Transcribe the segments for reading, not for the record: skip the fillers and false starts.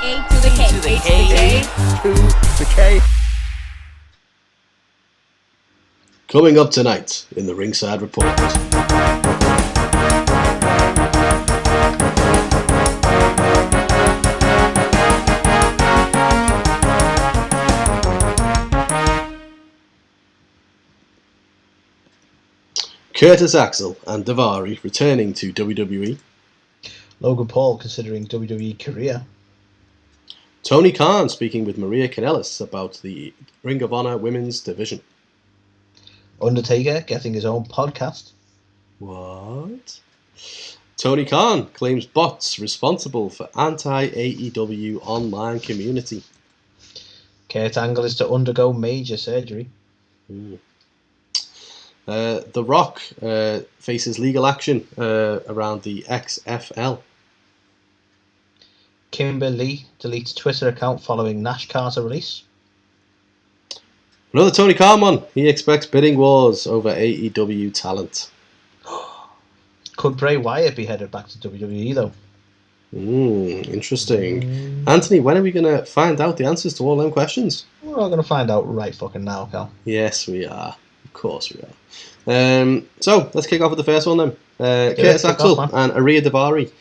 to the K. To the K. To the K. Coming up tonight in the Ringside Report. Curtis Axel and Daivari returning to WWE. Logan Paul considering WWE career. Tony Khan speaking with Maria Kanellis about the Ring of Honor Women's Division. Undertaker getting his own podcast. What? Tony Khan claims bots responsible for anti-AEW online community. Kurt Angle is to undergo major surgery. The Rock faces legal action around the XFL. Kimber Lee deletes Twitter account following Nash Carter release. Another Tony Khan one. He expects bidding wars over AEW talent. Could Bray Wyatt be headed back to WWE though? Interesting. Anthony, when are we going to find out the answers to all them questions? We're all going to find out right fucking now, Cal. Yes, we are. Of course we are. So, let's kick off with the first one then. Curtis Axel and Ariya Daivari.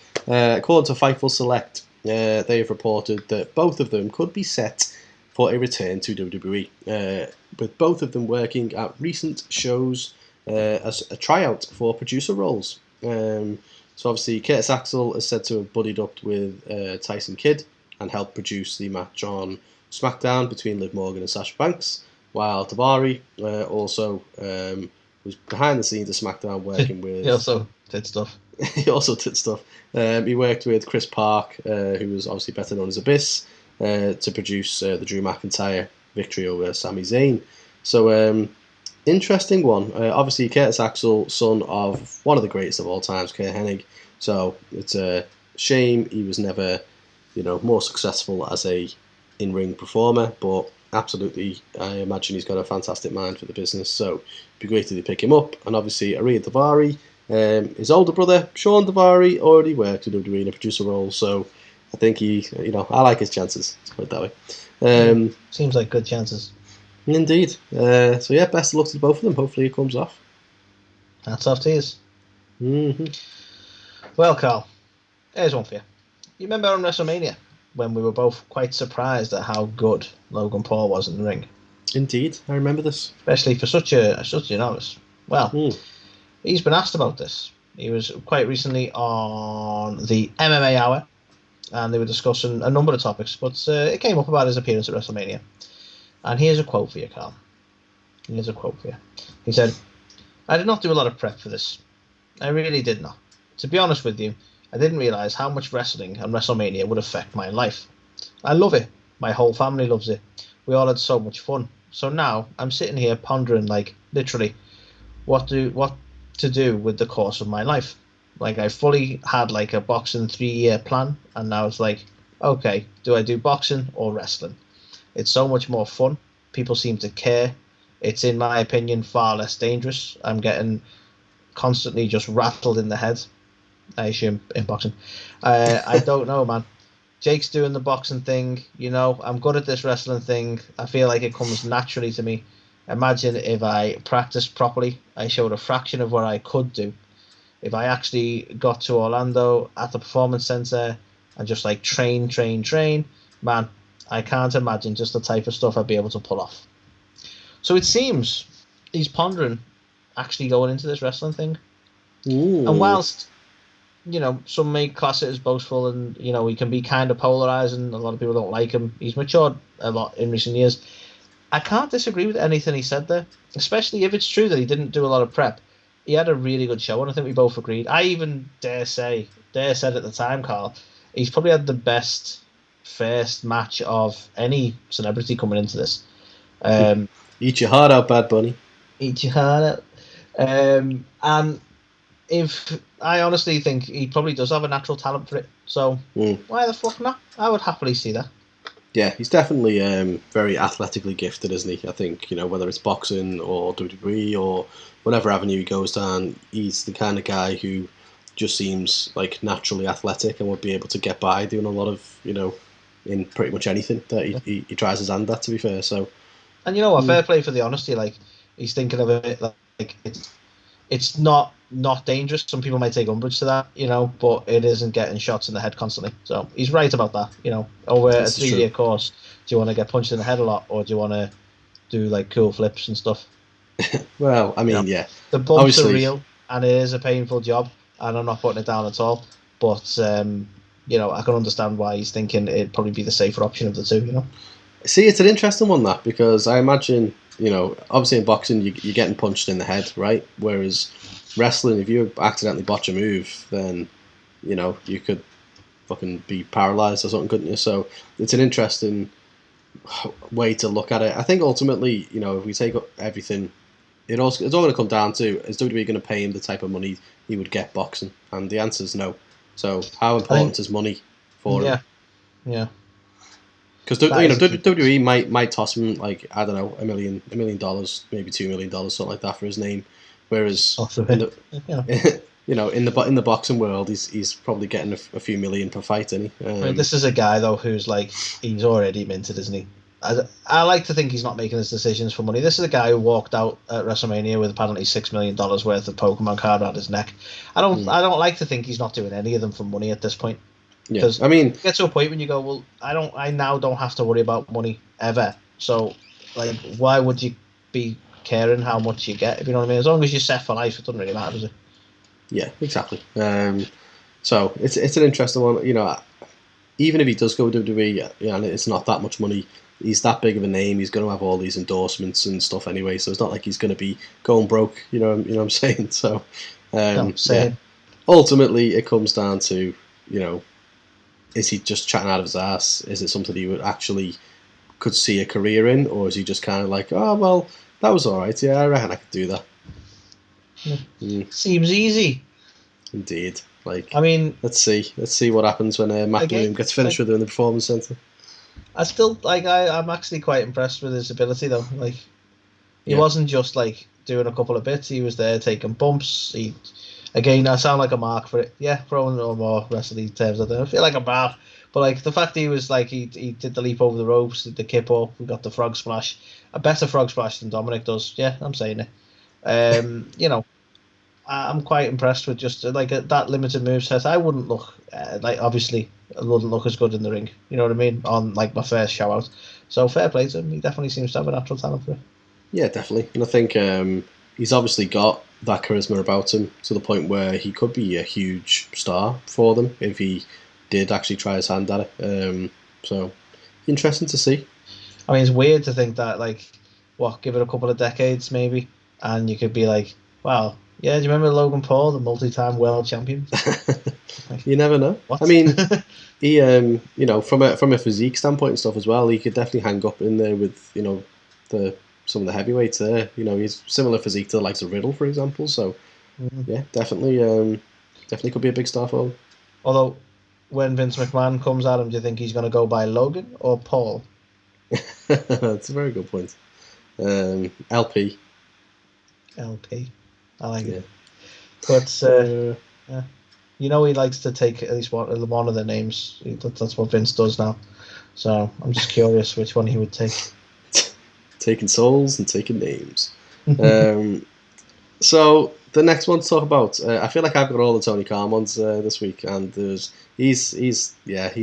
According to Fightful Select, they have reported that both of them could be set for a return to WWE, with both of them working at recent shows as a tryout for producer roles. So obviously Curtis Axel is said to have buddied up with Tyson Kidd and helped produce the match on SmackDown between Liv Morgan and Sasha Banks, while Daivari also was behind the scenes of SmackDown working with... He also did stuff. He also did stuff. He worked with Chris Park, who was obviously better known as Abyss, to produce the Drew McIntyre victory over Sami Zayn. So, interesting one. Obviously, Curtis Axel, son of one of the greatest of all times, Curt Hennig. So, it's a shame he was never, more successful as a in-ring performer, but absolutely, I imagine he's got a fantastic mind for the business. So, it'd be great if they pick him up. And obviously, Ariya Daivari, his older brother, Sean Daivari, already worked with WWE in a producer role, so I think he, I like his chances, let's put it that way. Seems like good chances. Indeed. So yeah, best of luck to both of them. Hopefully it comes off. Hats off to yous. Mm-hmm. Well, Carl, here's one for you. You remember on WrestleMania when we were both quite surprised at how good Logan Paul was in the ring? Indeed, I remember this. Especially for such a novice. Well, he's been asked about this. He was quite recently on the MMA Hour, and they were discussing a number of topics, but it came up about his appearance at WrestleMania. And here's a quote for you, Carl. Here's a quote for you. He said, "I did not do a lot of prep for this. I really did not. To be honest with you, I didn't realise how much wrestling and WrestleMania would affect my life. I love it. My whole family loves it. We all had so much fun. So now I'm sitting here pondering, literally, what to do with the course of my life. I fully had a boxing 3-year plan, and now it's okay, do I do boxing or wrestling? It's so much more fun. People seem to care. It's, in my opinion, far less dangerous. I'm getting constantly just rattled in the head. I assume in boxing. I don't know, man. Jake's doing the boxing thing. I'm good at this wrestling thing. I feel like it comes naturally to me. Imagine if I practiced properly, I showed a fraction of what I could do. If I actually got to Orlando at the Performance Center and just train, man, I can't imagine just the type of stuff I'd be able to pull off." So it seems he's pondering actually going into this wrestling thing. Ooh. And whilst, some may class it as boastful and, he can be kind of polarizing, a lot of people don't like him. He's matured a lot in recent years. I can't disagree with anything he said there, especially if it's true that he didn't do a lot of prep. He had a really good show, and I think we both agreed. I even dare said at the time, Carl, he's probably had the best first match of any celebrity coming into this. Eat your heart out, Bad Bunny. Eat your heart out. And if I honestly think he probably does have a natural talent for it, so why the fuck not? I would happily see that. Yeah, he's definitely very athletically gifted, isn't he? I think, whether it's boxing or WWE or whatever avenue he goes down, he's the kind of guy who just seems naturally athletic and would be able to get by doing a lot of, in pretty much anything that he tries his hand at, to be fair. So, and you know what, fair play for the honesty. Like, he's thinking of it like it's not dangerous. Some people might take umbrage to that, but it isn't getting shots in the head constantly. So he's right about that. Over a 3-year course, do you want to get punched in the head a lot, or do you want to do like cool flips and stuff? Well, I mean, yeah, the bumps are real, and it is a painful job, and I'm not putting it down at all. But I can understand why he's thinking it'd probably be the safer option of the two. See, it's an interesting one, that, because I imagine, obviously in boxing you're getting punched in the head, right? Whereas wrestling, if you accidentally botch a move, then you could fucking be paralyzed or something, couldn't you? So it's an interesting way to look at it. I think ultimately, if we take everything, it's all going to come down to, is WWE going to pay him the type of money he would get boxing? And the answer is no. So how important is money for him? Yeah. Because WWE might toss him, like, I don't know, $1 million, maybe $2 million, something like that, for his name. Whereas in the boxing world, he's probably getting a few million per fight, isn't he? This is a guy though who's like, he's already minted, isn't he? I like to think he's not making his decisions for money. This is a guy who walked out at WrestleMania with apparently $6 million worth of Pokemon card around his neck. I don't like to think he's not doing any of them for money at this point. Yeah, I mean, you get to a point when you go, well, I now don't have to worry about money ever. So, like, why would you be caring how much you get? If you know what I mean? As long as you're set for life, it doesn't really matter, does it? Yeah, exactly. So it's an interesting one. Even if he does go to WWE, and it's not that much money, he's that big of a name. He's going to have all these endorsements and stuff anyway. So it's not like he's going to be going broke. You know what I'm saying? So, ultimately, it comes down to, is he just chatting out of his ass? Is it something he would actually could see a career in, or is he just kind of like, oh well, that was all right. Yeah, I reckon I could do that. Seems easy. Indeed. Like, I mean, let's see what happens when Matt Bloom gets finished with him in the Performance Center. I still I'm actually quite impressed with his ability though. Like, he wasn't just like doing a couple of bits. He was there taking bumps. I sound like a mark for it. Yeah, throwing no more wrestling terms out there. I feel like a mark. But like the fact he was like he did the leap over the ropes, did the kip up, we got the frog splash, a better frog splash than Dominic does. Yeah, I'm saying it. I'm quite impressed with just like that limited moveset. I wouldn't look obviously I wouldn't look as good in the ring. You know what I mean? On like my first show out. So fair play to him. He definitely seems to have a natural talent for it. Yeah, definitely. And I think he's obviously got that charisma about him to the point where he could be a huge star for them if he did actually try his hand at it. So interesting to see. I mean, it's weird to think that give it a couple of decades maybe, and you could be like, wow. Yeah, do you remember Logan Paul, the multi-time world champion? You never know. What? I mean, he, from a physique standpoint and stuff as well, he could definitely hang up in there with, some of the heavyweights there. He's similar physique to the likes of Riddle, for example. So, yeah, definitely could be a big star for him. Although, when Vince McMahon comes at him, do you think he's going to go by Logan or Paul? That's a very good point. LP. I like it. But, he likes to take at least one of the names. That's what Vince does now. So I'm just curious which one he would take. Taking souls and taking names. So the next one to talk about, I feel like I've got all the Tony Khan ones this week, and he's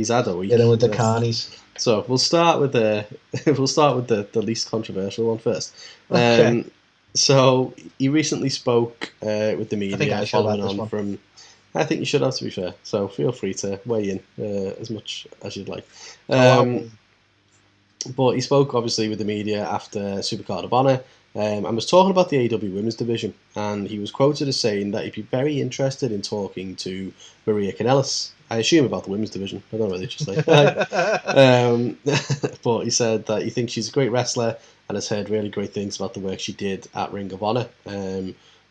had a week. Get in with the carnies. So we'll start with the least controversial one first. Okay. So he recently spoke with the media. I think I should have this one. From. I think you should have, to be fair. So feel free to weigh in as much as you'd like. But he spoke obviously with the media after Supercard of Honor and was talking about the AEW Women's Division. And he was quoted as saying that he'd be very interested in talking to Maria Kanellis. I assume about the Women's Division. I don't know whether just like. But he said that he thinks she's a great wrestler and has heard really great things about the work she did at Ring of Honor.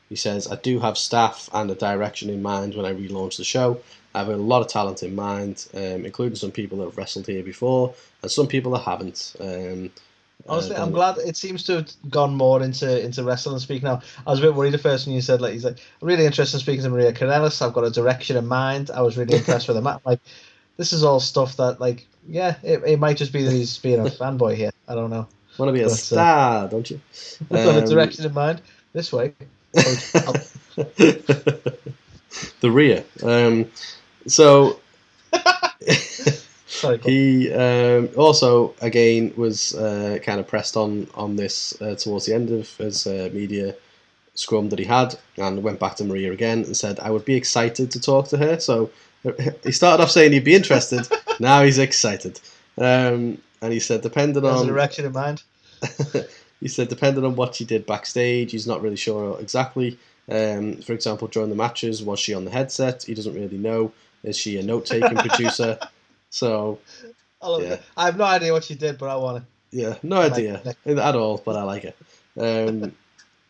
He says, I do have staff and a direction in mind when I relaunch the show. I have a lot of talent in mind, including some people that have wrestled here before and some people that haven't. Honestly, I'm glad it seems to have gone more into wrestling speak now. I was a bit worried at first when you said, he's like, I'm really interested in speaking to Maria Kanellis. I've got a direction in mind. I was really impressed with the match. Like, this is all stuff that, Yeah, it might just be that he's being a fanboy here. I don't know. Want to be a star, don't you? Got a direction in mind. This way. The rear. So Sorry. he also again was kind of pressed on this towards the end of his media scrum that he had, and went back to Maria again and said, "I would be excited to talk to her." So he started off saying he'd be interested. Now he's excited, and he said, depending on a direction in mind. He said, depending on what she did backstage, he's not really sure exactly. For example, during the matches, was she on the headset? He doesn't really know. Is she a note-taking producer? So, I have no idea what she did, but I want it. Yeah, no idea at all, but I like it.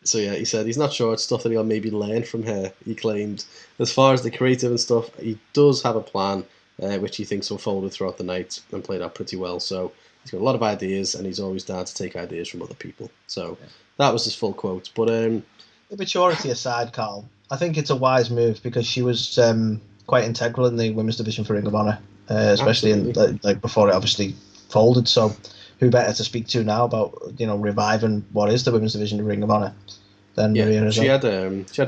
So yeah, he said he's not sure. It's stuff that he'll maybe learn from her. He claimed, as far as the creative and stuff, he does have a plan, which he thinks will fold throughout the night and played out pretty well. So he's got a lot of ideas, and he's always down to take ideas from other people. So that was his full quote. But the maturity aside, Carl, I think it's a wise move because she was quite integral in the women's division for Ring of Honor, especially in like before it obviously folded. So who better to speak to now about reviving what is the women's division of Ring of Honor than Maria? She had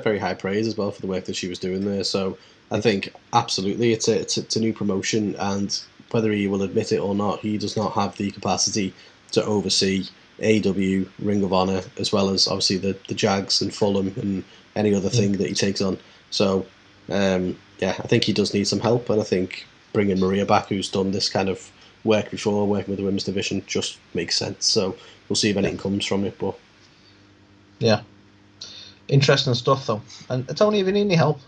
very high praise as well for the work that she was doing there. So I think absolutely it's a new promotion, and whether he will admit it or not, he does not have the capacity to oversee AEW, Ring of Honor, as well as obviously the Jags and Fulham and any other thing that he takes on. So I think he does need some help, and I think bringing Maria back, who's done this kind of work before, working with the women's division, just makes sense. So we'll see if anything comes from it. But yeah, interesting stuff though. And Tony, if you need any help,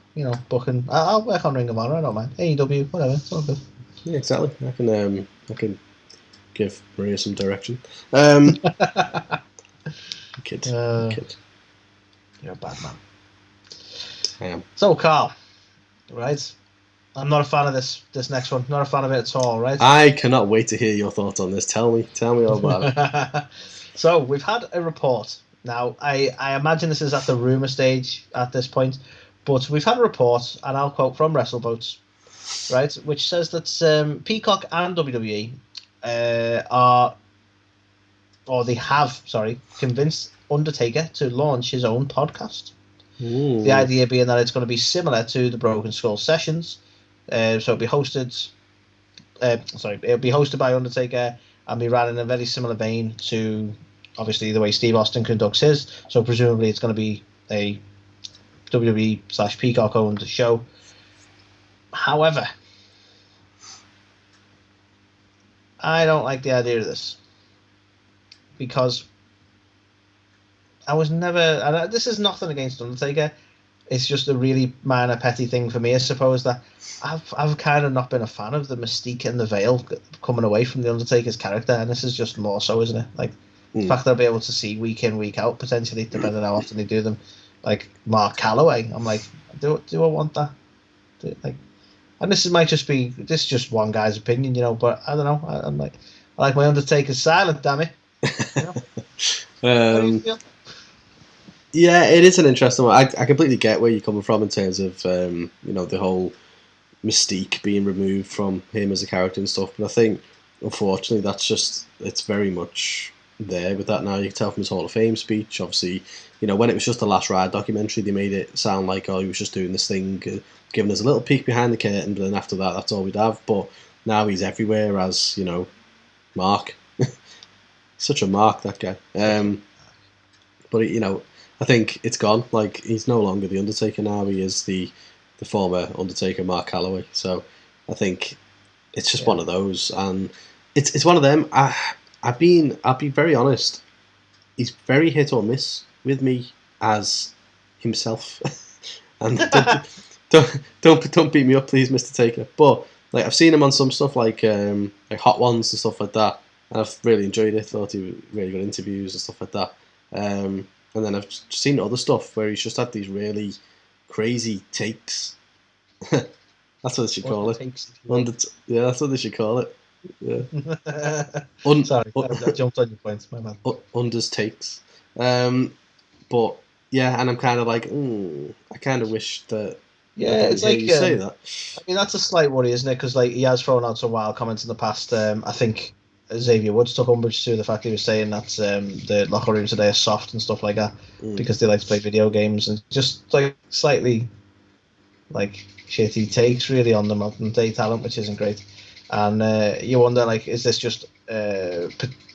booking, I'll work on Ring of Honor. I don't mind. AEW, whatever, it's all good. Yeah, exactly. I can give Maria some direction. Kid. You're a bad man. I am. So Carl, right? I'm not a fan of this next one. Not a fan of it at all, right? I cannot wait to hear your thoughts on this. Tell me all about it. So we've had a report. Now, I imagine this is at the rumour stage at this point, but we've had a report, and I'll quote from WrestleBoats, right, which says that Peacock and WWE have convinced Undertaker to launch his own podcast. Ooh. The idea being that it's going to be similar to the Broken Skull sessions. So it'll be hosted. It'll be hosted by Undertaker and be ran in a very similar vein to obviously the way Steve Austin conducts his. So presumably it's going to be a WWE/Peacock owned show. However, I don't like the idea of this because I was never. And this is nothing against Undertaker. It's just a really minor, petty thing for me, I suppose, that I've kind of not been a fan of the mystique and the veil coming away from the Undertaker's character, and this is just more so, isn't it? Like the fact that I'll be able to see week in, week out, potentially, depending on how often they do them, like Mark Calloway. I'm like, do I want that? And this might just be just one guy's opinion, but I don't know. I'm like, I like my Undertaker silent, damn it. How do you feel? Yeah, it is an interesting one. I completely get where you're coming from in terms of the whole mystique being removed from him as a character and stuff. But I think, unfortunately, it's very much there with that now. You can tell from his Hall of Fame speech. Obviously, when it was just the Last Ride documentary, they made it sound like, he was just doing this thing, giving us a little peek behind the curtain, but then after that, that's all we'd have. But now he's everywhere as, Mark. Such a Mark, that guy. But, I think it's gone. Like, he's no longer the Undertaker now. He is the former Undertaker, Mark Calloway. So I think it's just one of those, and it's one of them. I'll be very honest. He's very hit or miss with me as himself, and don't beat me up, please, Mr. Taker. But like, I've seen him on some stuff like Hot Ones and stuff like that, and I've really enjoyed it. Thought he was really good interviews and stuff like that. And then I've seen other stuff where he's just had these really crazy takes. That's what they should call it. Yeah, that's what they should call it. Yeah. Sorry, I jumped on your points, my man. Under's takes. But yeah, and I'm kind of like, I kind of wish that Yeah, it's like you say that. I mean, that's a slight worry, isn't it? Because like he has thrown out some wild comments in the past. I think Xavier Woods took umbrage to the fact he was saying that the locker room today is soft and stuff like that because they like to play video games and just like slightly like shitty takes really on the modern day talent, which isn't great. And you wonder, like, is this just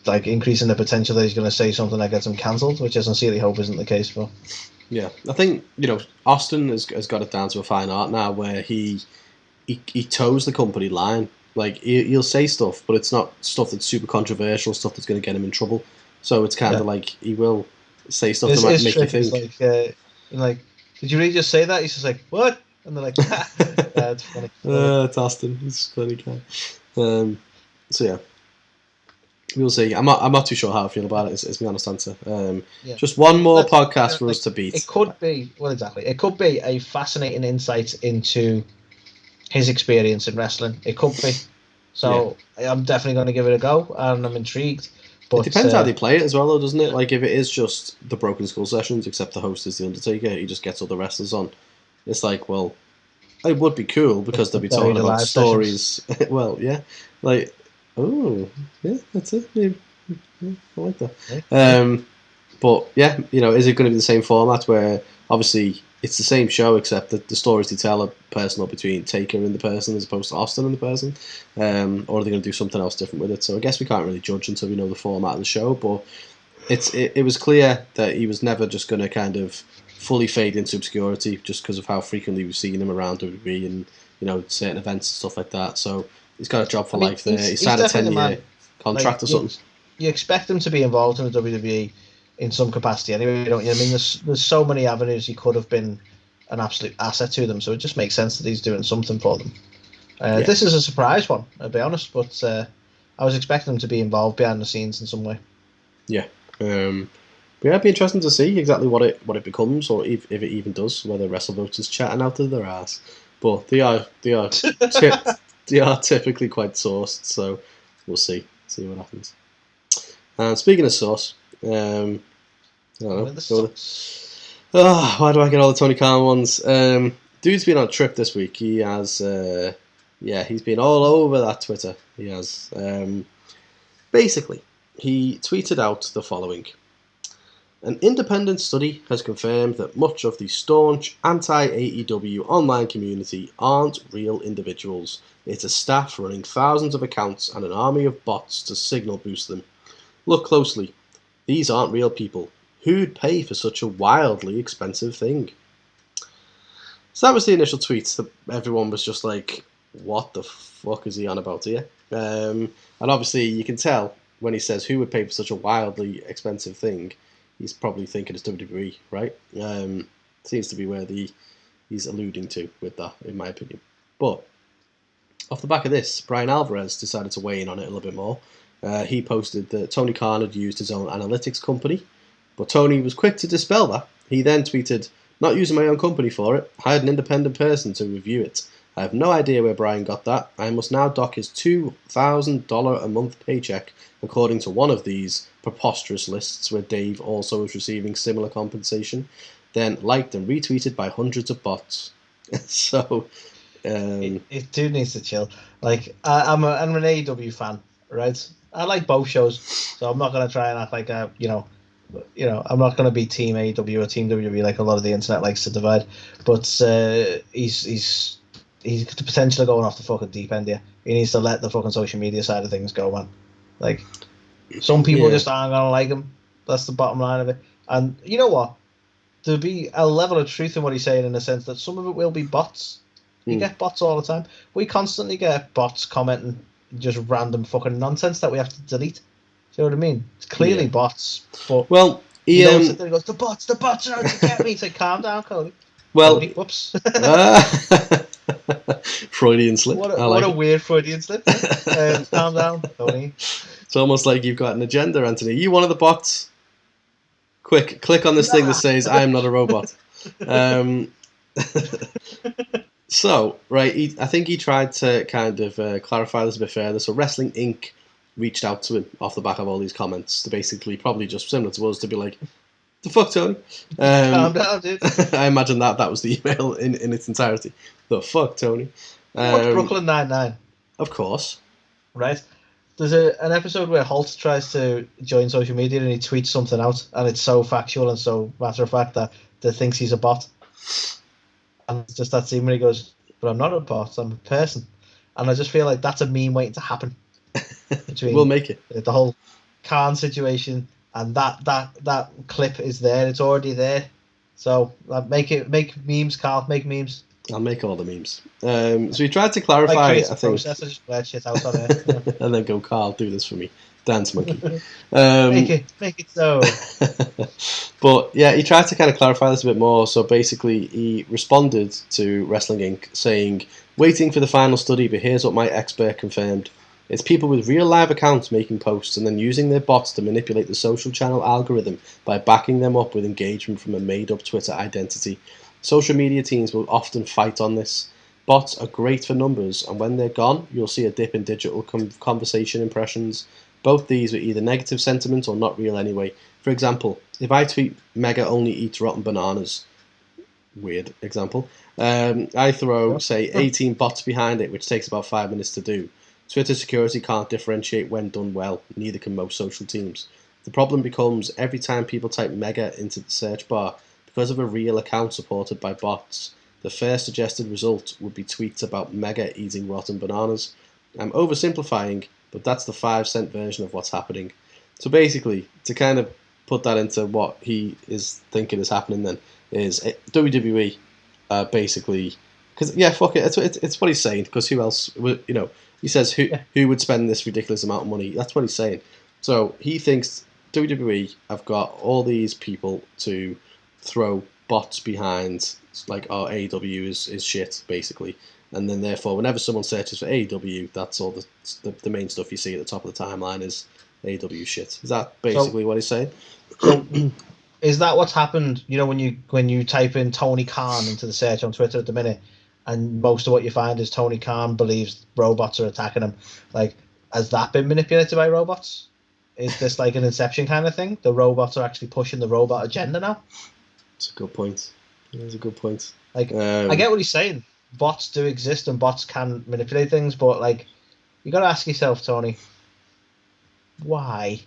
like increasing the potential that he's going to say something that gets him cancelled, which I sincerely hope isn't the case. But yeah, I think Austin has got it down to a fine art now, where he toes the company line. Like he'll say stuff, but it's not stuff that's super controversial, stuff that's going to get him in trouble. So it's kind of like he will say stuff that might make you think. Like, did you really just say that? He's just like, what? And they're like, yeah, it's funny. It's Austin. He's a funny guy. So yeah, we'll see. I'm not too sure how I feel about it. Is my honest answer. Just one more podcast for us to beat. It could be exactly. It could be a fascinating insight into his experience in wrestling. It could be. So I'm definitely going to give it a go, and I'm intrigued. But it depends how they play it as well, though, doesn't it? Like if it is just the Broken Skull sessions, except the host is the Undertaker, he just gets all the wrestlers on. It's like, well, it would be cool because they'll be talking about stories. Well, yeah, like, oh, yeah, that's it. Yeah, I like that. Yeah. But yeah, is it going to be the same format where obviously it's the same show except that the stories they tell are personal between Taker and the person as opposed to Austin and the person, or are they going to do something else different with it? So I guess we can't really judge until we know the format of the show. But it was clear that he was never just going to kind of fully fade into obscurity just because of how frequently we've seen him around WWE and certain events and stuff like that. So he's got a job for life there. He signed a 10-year contract or something. You expect him to be involved in the WWE in some capacity anyway, don't you? I mean, there's so many avenues he could have been an absolute asset to them, so it just makes sense that he's doing something for them. This is a surprise one, I'll be honest, but I was expecting him to be involved behind the scenes in some way. Yeah. But yeah, it'd be interesting to see exactly what it becomes, or if it even does, whether WrestleVotes is chatting out of their ass. But they are they are typically quite sourced, so we'll see what happens. And speaking of sauce, I don't know. Why do I get all the Tony Khan ones? Dude's been on a trip this week. He has, he's been all over that Twitter. He has. Basically, he tweeted out the following. An independent study has confirmed that much of the staunch anti-AEW online community aren't real individuals. It's a staff running thousands of accounts and an army of bots to signal boost them. Look closely. These aren't real people. Who'd pay for such a wildly expensive thing? So that was the initial tweet that everyone was just like, what the fuck is he on about here? And obviously you can tell when he says who would pay for such a wildly expensive thing, he's probably thinking it's WWE, right? Seems to be where he's alluding to with that, in my opinion. But off the back of this, Brian Alvarez decided to weigh in on it a little bit more. He posted that Tony Khan had used his own analytics company, but Tony was quick to dispel that. He then tweeted, "Not using my own company for it. Hired an independent person to review it. I have no idea where Brian got that. I must now dock his $2,000 a month paycheck according to one of these preposterous lists where Dave also was receiving similar compensation, then liked and retweeted by hundreds of bots." So it dude needs to chill. Like I'm an AEW fan, right? I like both shows, so I'm not gonna try and act like I'm not gonna be Team AEW or Team WWE like a lot of the internet likes to divide. But he's got the potential of going off the fucking deep end here. He needs to let the fucking social media side of things go, man. Like some people just aren't gonna like him. That's the bottom line of it. And you know what? There'll be a level of truth in what he's saying in the sense that some of it will be bots. You get bots all the time. We constantly get bots commenting just random fucking nonsense that we have to delete. Do you know what I mean? It's clearly bots. But well, he goes, the bots are out to get me. He's like, calm down, Cody. Well, Cody, whoops. Freudian slip. What a weird Freudian slip. Calm down, Tony. It's almost like you've got an agenda, Anthony. You one of the bots? Quick, click on this thing that says "I am not a robot." So, right, I think he tried to kind of clarify this a bit further. So, Wrestling Inc. reached out to him off the back of all these comments to basically, probably just similar to us, to be like, The fuck, Tony? Calm down, dude. I imagine that was the email in its entirety. The fuck, Tony? Watch Brooklyn Nine-Nine. Of course. Right? There's an episode where Holt tries to join social media and he tweets something out, and it's so factual and so matter of fact that they thinks he's a bot. And it's just that scene where he goes, "But I'm not a bot, I'm a person." And I just feel like that's a meme waiting to happen. We'll make it. The whole Khan situation and that clip is there. It's already there. So make memes, Carl. Make memes. I'll make all the memes. So we tried to clarify, I think. Process, I just blurt shit out on it. And then go, Carl, do this for me. Dance monkey. Make it so. But yeah, he tried to kind of clarify this a bit more. So basically, he responded to Wrestling Inc. saying, "Waiting for the final study, but here's what my expert confirmed. It's people with real live accounts making posts and then using their bots to manipulate the social channel algorithm by backing them up with engagement from a made-up Twitter identity. Social media teams will often fight on this. Bots are great for numbers, and when they're gone, you'll see a dip in digital conversation impressions. Both these are either negative sentiment or not real anyway. For example, if I tweet Mega only eats rotten bananas," weird example, "I throw, say, 18 bots behind it, which takes about 5 minutes to do. Twitter security can't differentiate when done well, neither can most social teams. The problem becomes every time people type Mega into the search bar, because of a real account supported by bots, the first suggested result would be tweets about Mega eating rotten bananas. I'm oversimplifying, but that's the 5-cent version of what's happening." So basically, to kind of put that into what he is thinking is happening then, is WWE basically, because yeah, fuck it, it's what he's saying, because who else, he says who would spend this ridiculous amount of money, that's what he's saying. So he thinks WWE have got all these people to throw bots behind, like, oh, AEW is shit, basically. And then therefore, whenever someone searches for AEW, that's all the main stuff you see at the top of the timeline is AEW shit. Is that basically what he's saying? So is that what's happened? When you type in Tony Khan into the search on Twitter at the minute, and most of what you find is Tony Khan believes robots are attacking him. Like, has that been manipulated by robots? Is this like an Inception kind of thing? The robots are actually pushing the robot agenda now? It's a good point. That's a good point. Like, I get what he's saying. Bots do exist and bots can manipulate things, but like, you got to ask yourself, Tony, why?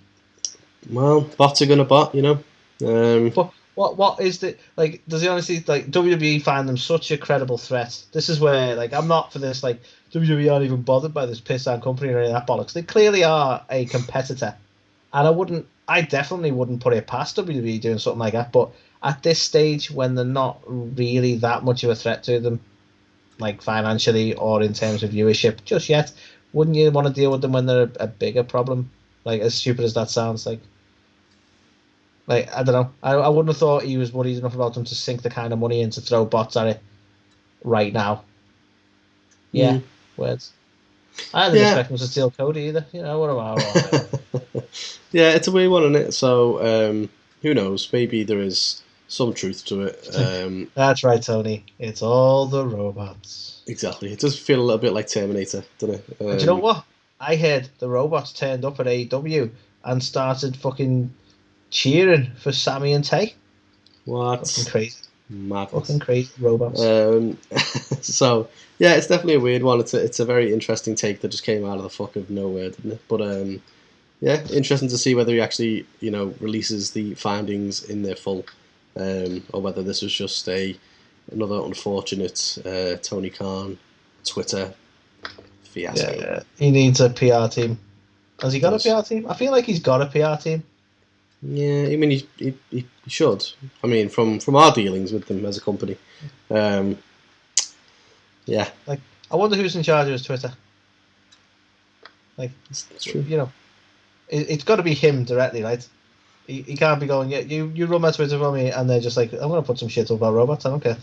Well, bots are gonna bot, But what is the, like? Does he honestly, like, WWE find them such a credible threat? This is where, like, I'm not for this. Like, WWE aren't even bothered by this piss down company or any of that bollocks. They clearly are a competitor, and I definitely wouldn't put it past WWE doing something like that. But at this stage, when they're not really that much of a threat to them, like financially or in terms of viewership, just yet, wouldn't you want to deal with them when they're a bigger problem? Like, as stupid as that sounds, like I don't know. I wouldn't have thought he was worried enough about them to sink the kind of money in to throw bots at it right now. Yeah, words. I didn't expect him to steal Cody either. What about Yeah, it's a weird one, isn't it? So, who knows? Maybe there is some truth to it. That's right, Tony. It's all the robots. Exactly. It does feel a little bit like Terminator, doesn't it? And do you know what? I heard the robots turned up at AEW and started fucking cheering for Sammy and Tay. What? Fucking crazy. Madness. Fucking crazy robots. So, yeah, it's definitely a weird one. It's a very interesting take that just came out of the fuck of nowhere, didn't it? But, yeah, interesting to see whether he actually, releases the findings in their full, or whether this was just another unfortunate Tony Khan Twitter fiasco. Yeah, he needs a PR team. Has he got a PR team? I feel like he's got a PR team. Yeah, I mean, he should. I mean, from our dealings with them as a company. Yeah. Like, I wonder who's in charge of his Twitter. Like, it's true. It's got to be him directly, right? He can't be going, yeah, you run my Twitter for me, and they're just like, I'm going to put some shit up about robots, I don't care.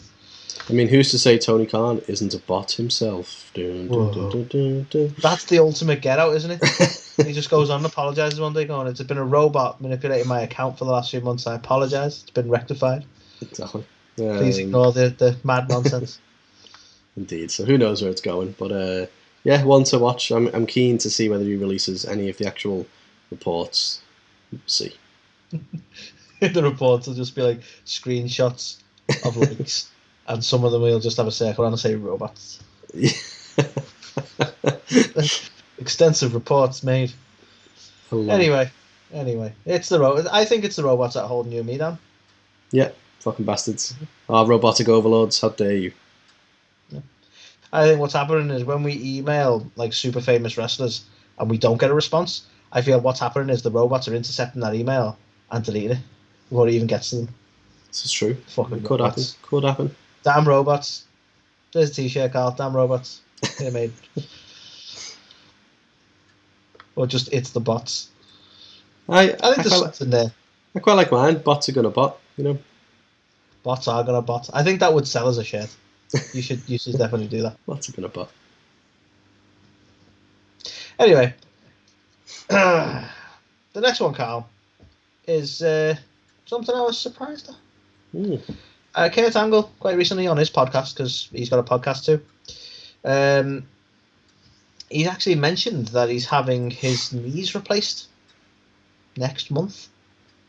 I mean, who's to say Tony Khan isn't a bot himself? Dun, dun, dun, dun, dun. That's the ultimate get out, isn't it? He just goes on and apologises one day, going, it's been a robot manipulating my account for the last few months. I apologise. It's been rectified. Exactly. Please ignore the mad nonsense. Indeed. So who knows where it's going? But yeah, one to watch. I'm keen to see whether he releases any of the actual reports. We'll see. The reports will just be like screenshots of links, and some of them will just have a circle around and say robots. Extensive reports made. Anyway, it's the robot. I think it's the robots that are holding you and me down. Yeah, fucking bastards. Our robotic overlords, how dare you. Yeah. I think what's happening is when we email like super famous wrestlers and we don't get a response, I feel what's happening is the robots are intercepting that email and deleting it before it even gets to them. This is true. Fucking Could robots. happen. Could happen. Damn robots. There's a t-shirt, Carl. Damn robots. They're made. Or just it's the bots. I think there's something there. I quite like mine. Bots are gonna bot, you know. Bots are gonna bot. I think that would sell as a shirt. You should definitely do that. Bots are gonna bot. Anyway, the next one, Carl, is something I was surprised at. Kurt Angle, quite recently on his podcast, because he's got a podcast too, he's actually mentioned that he's having his knees replaced next month.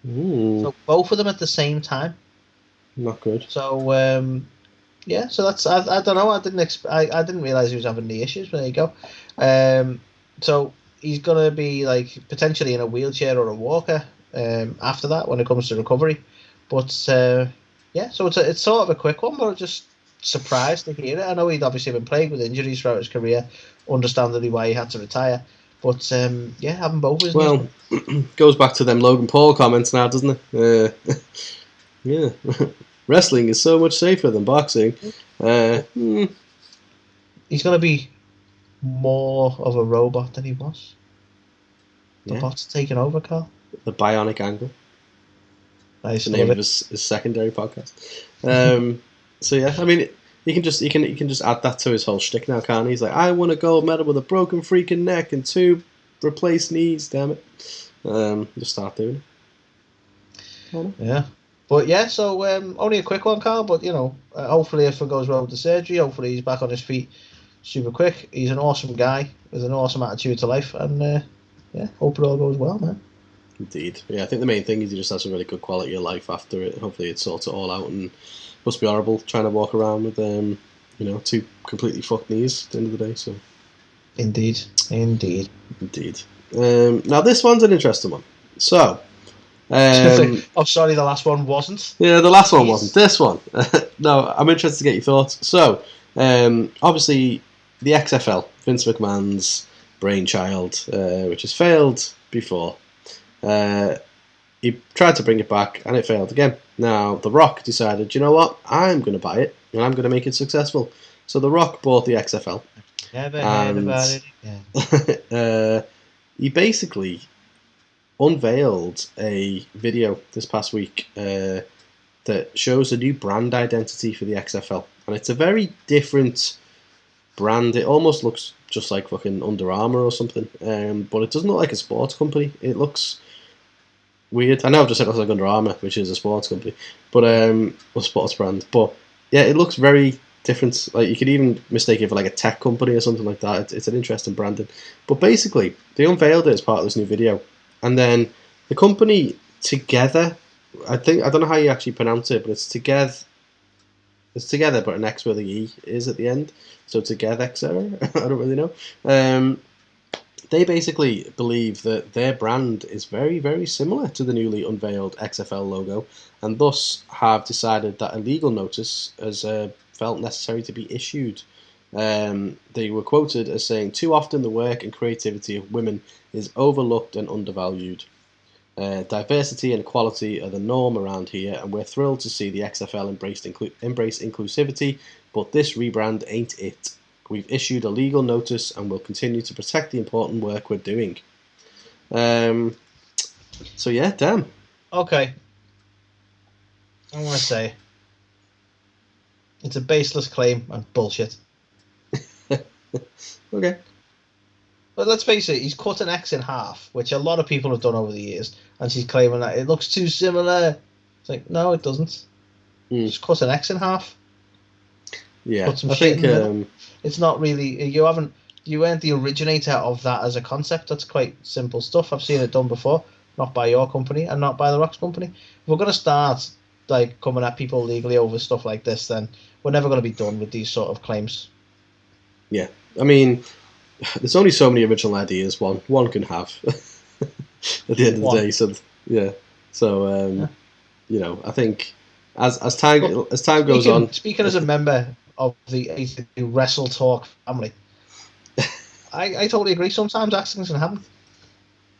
So both of them at the same time. Not good. So yeah, so that's I don't know. I didn't realize he was having knee issues. But there you go. So he's gonna be like potentially in a wheelchair or a walker after that when it comes to recovery. But yeah, so it's sort of a quick one, but just surprised to hear it. I know he'd obviously been plagued with injuries throughout his career, understandably why he had to retire. But yeah, having both his well, goes back to them Logan Paul comments now, doesn't it? Yeah, wrestling is so much safer than boxing. He's gonna be more of a robot than he was. The bot's taking over, Carl. The Bionic Angle. Nice. The name of his secondary podcast. So yeah, I mean, he can just add that to his whole shtick now, can't he? He's like, I won a gold medal with a broken freaking neck and 2 replaced knees. Damn it! Just start doing it. Yeah. But yeah, so only a quick one, Carl. But you know, hopefully if it goes well with the surgery, hopefully he's back on his feet super quick. He's an awesome guy with an awesome attitude to life, and yeah, hope it all goes well, man. Indeed. Yeah, I think the main thing is he just has a really good quality of life after it. Hopefully it sorts it all out, and must be horrible trying to walk around with 2 completely fucked knees at the end of the day. So. Indeed. Now this one's an interesting one. So. Oh, sorry, the last one wasn't. Yeah, the last one wasn't. This one. No, I'm interested to get your thoughts. So, obviously, the XFL, Vince McMahon's brainchild, which has failed before. He tried to bring it back, and it failed again. Now, The Rock decided, you know what? I'm going to buy it, and I'm going to make it successful. So, The Rock bought the XFL. Never heard about it again. He basically unveiled a video this past week that shows a new brand identity for the XFL, and it's a very different brand. It almost looks just like fucking Under Armour or something, but it doesn't look like a sports company. It looks weird. I know I've just said it looks like Under Armour, which is a sports company, but or sports brand. But yeah, it looks very different. Like you could even mistake it for like a tech company or something like that. It's an interesting branding. But basically, they unveiled it as part of this new video. And then the company Together, I don't know how you actually pronounce it, but it's Together. It's Together, but an X with an E is at the end. So Together, I don't really know. They basically believe that their brand is very, very similar to the newly unveiled XFL logo, and thus have decided that a legal notice has felt necessary to be issued. They were quoted as saying, "Too often the work and creativity of women is overlooked and undervalued. Diversity and equality are the norm around here, and we're thrilled to see the XFL embrace inclusivity, but this rebrand ain't it. We've issued a legal notice and will continue to protect the important work we're doing." So yeah, damn. Okay. I want to say it's a baseless claim and bullshit. Okay. But let's face it, he's cut an X in half, which a lot of people have done over the years, and she's claiming that it looks too similar. It's like, no, it doesn't. Just cut an X in half. Yeah, Put some shit in the middle. It's not really. You weren't the originator of that as a concept. That's quite simple stuff. I've seen it done before. not by your company and not by The Rock's company. If we're going to start like coming at people legally over stuff like this, then we're never going to be done with these sort of claims. Yeah, I mean, there's only so many original ideas one can have at the end of the day. So yeah, so you know, I think as time goes on. Speaking as a member of the A2theK Wrestle Talk family, I totally agree. Sometimes accidents can happen.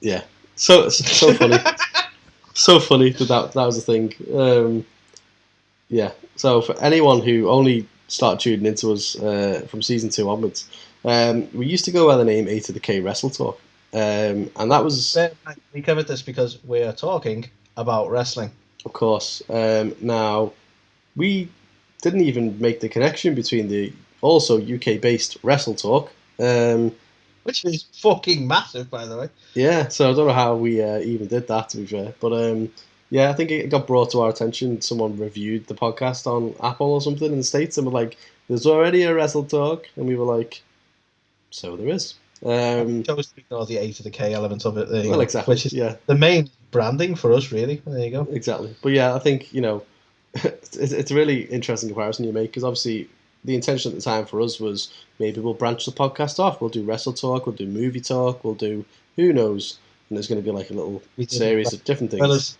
Yeah, so funny, so funny that was the thing. Yeah, so for anyone who only started tuning into us from season 2 onwards, we used to go by the name A2theK Wrestle Talk, and that was. We covered this because we are talking about wrestling. Of course. Now, we didn't even make the connection between the also UK-based Wrestle Talk. Which is fucking massive, by the way. Yeah, so I don't know how we even did that, to be fair. But yeah, I think it got brought to our attention. Someone reviewed the podcast on Apple or something in the States and were like, there's already a Wrestle Talk. And we were like, so there is. Chose to ignore the A2theK element of it. There you well, go. exactly. Which is yeah. the main branding for us, really. There you go. Exactly. But yeah, I think, you know, it's a really interesting comparison you make because obviously the intention at the time for us was maybe we'll branch the podcast off. We'll do Wrestle Talk, we'll do Movie Talk, we'll do who knows. And there's going to be like a little series of different things.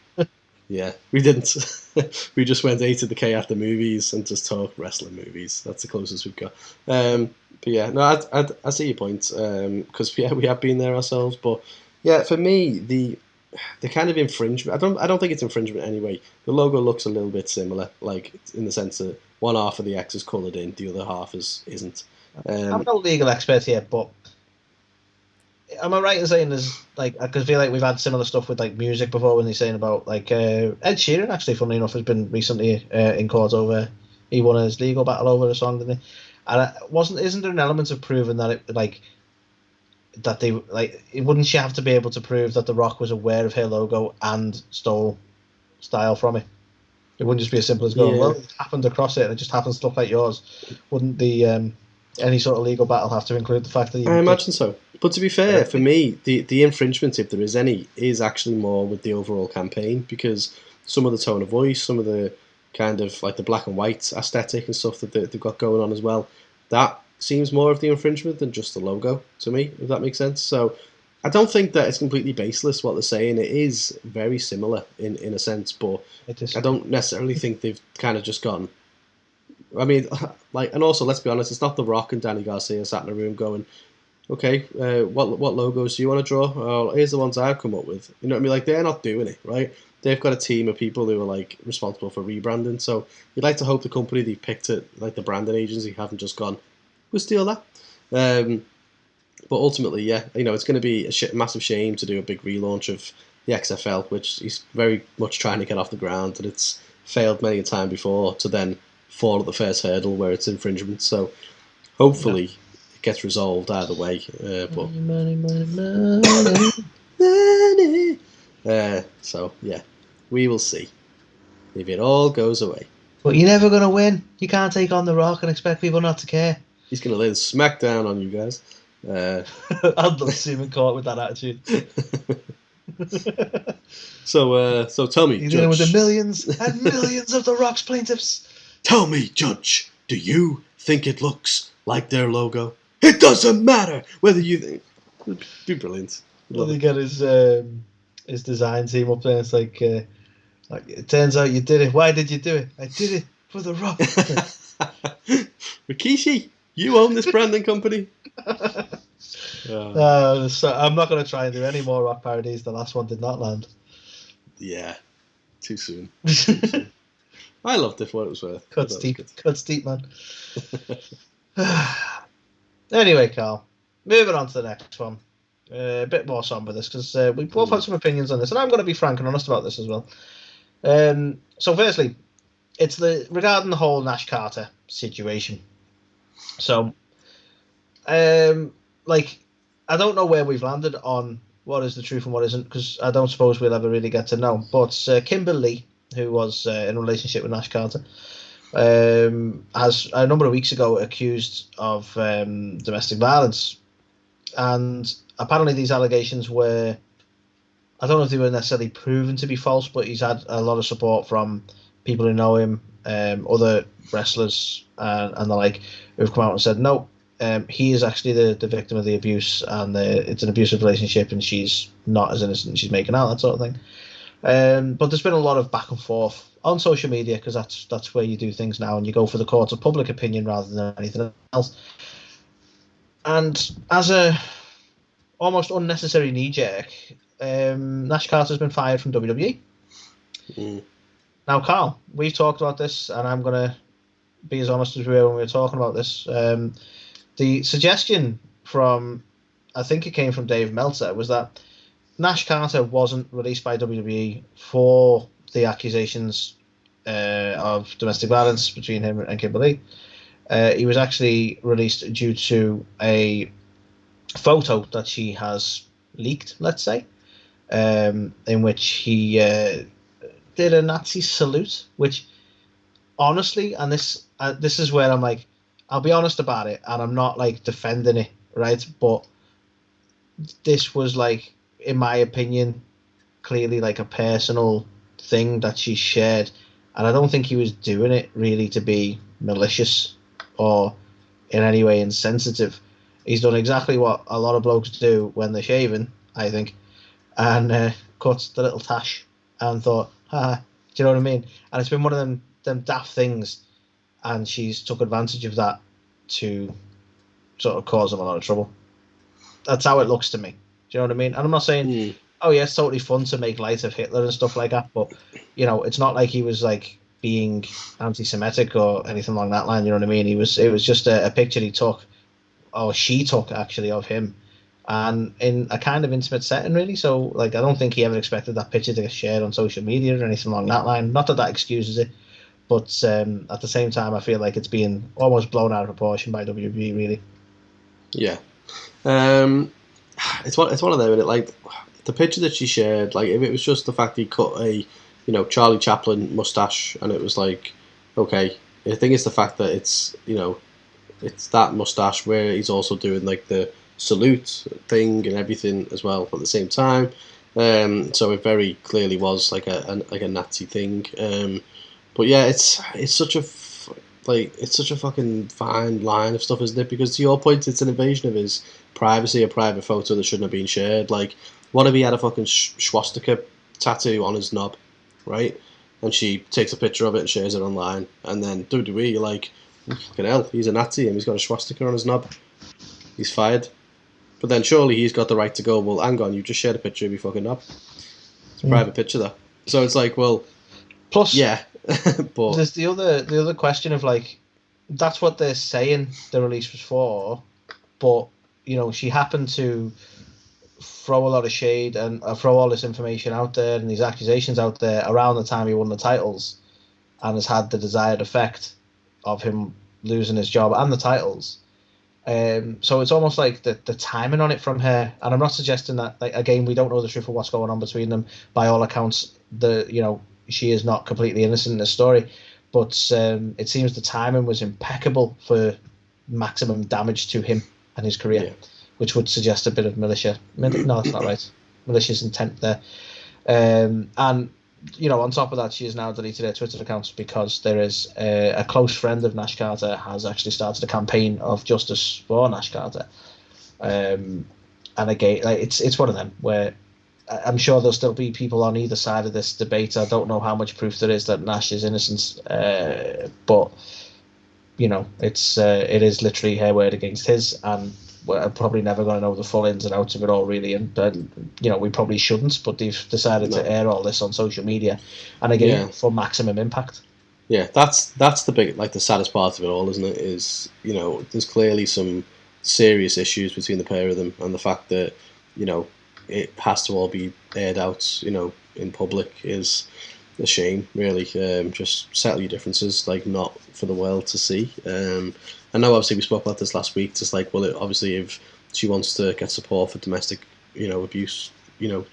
Yeah, we didn't. We just went A2theK at the movies and just talk wrestling movies. That's the closest we've got. But yeah, no, I see your point because yeah, we have been there ourselves. But yeah, for me, the kind of infringement. I don't think it's infringement anyway. The logo looks a little bit similar, like in the sense that one half of the X is coloured in, the other half isn't. I'm no legal expert here, but am I right in saying there's like I feel like we've had similar stuff with like music before when they're saying about like Ed Sheeran actually, funnily enough, has been recently in court over he won his legal battle over a song, didn't he? And isn't there an element of proving that it like that they like wouldn't she have to be able to prove that The Rock was aware of her logo and stole style from it? It wouldn't just be as simple as going, well, it happened across it and it just happens to look like yours. Wouldn't the any sort of legal battle have to include the fact that I imagine so. But to be fair, for me, the infringement, if there is any, is actually more with the overall campaign because some of the tone of voice, some of the kind of like the black and white aesthetic and stuff that they've got going on as well, that seems more of the infringement than just the logo to me, if that makes sense. So I don't think that it's completely baseless what they're saying. It is very similar in a sense, but I don't necessarily think they've kind of just gone. I mean, like, and also let's be honest, it's not The Rock and Danny Garcia sat in a room going, okay, what logos do you want to draw? Oh, here's the ones I've come up with. You know what I mean? Like, they're not doing it, right? They've got a team of people who are like responsible for rebranding. So you'd like to hope the company they picked it, like the branding agency, haven't just gone, we'll steal that. But ultimately, yeah, you know, it's going to be a massive shame to do a big relaunch of the XFL, which he's very much trying to get off the ground, and it's failed many a time before to then fall at the first hurdle where it's infringement. So hopefully it gets resolved either way. But money. So yeah, we will see if it all goes away. But you're never going to win. You can't take on The Rock and expect people not to care. He's going to lay the smack down on you guys. I'd love to see him in court with that attitude. So tell me, you're Judge. dealing with the millions and millions of The Rock's plaintiffs. Tell me, Judge, do you think it looks like their logo? It doesn't matter whether you think. It'd be brilliant. Well, he got his design team up there. It's like it turns out you did it. Why did you do it? I did it for The Rock. Rikishi, you own this branding company. So I'm not going to try and do any more Rock parodies. The last one did not land. Yeah, too soon. I loved it for what it was worth. Cuts deep, man. Anyway, Carl, moving on to the next one. A bit more somber this because we both have some opinions on this, and I'm going to be frank and honest about this as well. So, firstly, it's regarding the whole Nash Carter situation. So, like, I don't know where we've landed on what is the truth and what isn't, because I don't suppose we'll ever really get to know. But Kimber Lee, who was in a relationship with Nash Carter, has a number of weeks ago accused of domestic violence, and apparently these allegations were I don't know if they were necessarily proven to be false, but he's had a lot of support from people who know him, other wrestlers and the like, who've come out and said, no, he is actually the victim of the abuse, and it's an abusive relationship, and she's not as innocent as she's making out, that sort of thing. But there's been a lot of back and forth on social media, because that's where you do things now, and you go for the court of public opinion rather than anything else. And as a almost unnecessary knee-jerk, Nash Carter's been fired from WWE. Now, Carl, we've talked about this, and I'm going to be as honest as we were when we were talking about this. The suggestion from, I think it came from Dave Meltzer, was that Nash Carter wasn't released by WWE for the accusations of domestic violence between him and Kimber Lee. He was actually released due to a photo that she has leaked, let's say, in which he did a Nazi salute, which honestly, and this is where I'm like, I'll be honest about it, and I'm not like defending it, right? But this was like, in my opinion, clearly like a personal thing that she shared, and I don't think he was doing it really to be malicious or in any way insensitive. He's done exactly what a lot of blokes do when they're shaving, I think, and cut the little tash and thought, do you know what I mean? And it's been one of them daft things, and she's took advantage of that to sort of cause him a lot of trouble. That's how it looks to me. Do you know what I mean? And I'm not saying, oh yeah, it's totally fun to make light of Hitler and stuff like that, but you know, it's not like he was like being anti-Semitic or anything along that line. You know what I mean? It was just a picture he took, or she took actually, of him, and in a kind of intimate setting, really. So like, I don't think he ever expected that picture to get shared on social media or anything along that line. Not that excuses it, but at the same time, I feel like it's being almost blown out of proportion by WWE, really. Yeah. It's one of them, and like the picture that she shared, like if it was just the fact he cut a, Charlie Chaplin mustache, and it was like, okay. I think it's the fact that it's, it's that mustache where he's also doing like the salute thing and everything as well at the same time. So it very clearly was like a Nazi thing. But yeah, it's such a fucking fine line of stuff, isn't it? Because to your point, it's an invasion of his privacy, a private photo that shouldn't have been shared. Like, what if he had a fucking swastika tattoo on his knob, right? And she takes a picture of it and shares it online, and then WWE, you're like, fucking hell, he's a Nazi and he's got a swastika on his knob. He's fired. But then surely he's got the right to go, well, hang on, you just shared a picture of your fucking knob. It's a private picture, though. So it's like, well, plus, yeah. But there's the other question of like, that's what they're saying the release was for, but she happened to throw a lot of shade and throw all this information out there and these accusations out there around the time he won the titles, and has had the desired effect of him losing his job and the titles. So it's almost like the timing on it from her, and I'm not suggesting that, like, again, we don't know the truth of what's going on between them. By all accounts, she is not completely innocent in this story, but it seems the timing was impeccable for maximum damage to him and his career, which would suggest a bit of militia. No, that's not right. Malicious intent there. And on top of that, she has now deleted her Twitter accounts because there is a close friend of Nash Carter has actually started a campaign of justice for Nash Carter. And again, like, it's one of them where I'm sure there'll still be people on either side of this debate. I don't know how much proof there is that Nash is innocent, but it is literally her word against his, and we're probably never going to know the full ins and outs of it all, really. And we probably shouldn't, but they've decided to air all this on social media, and again, for maximum impact. Yeah, that's the big, like, the saddest part of it all, isn't it? Is there's clearly some serious issues between the pair of them, and the fact that it has to all be aired out, in public is a shame, really. Just settle your differences, like, not for the world to see. I know, obviously, we spoke about this last week. Just like, well, obviously, if she wants to get support for domestic, abuse,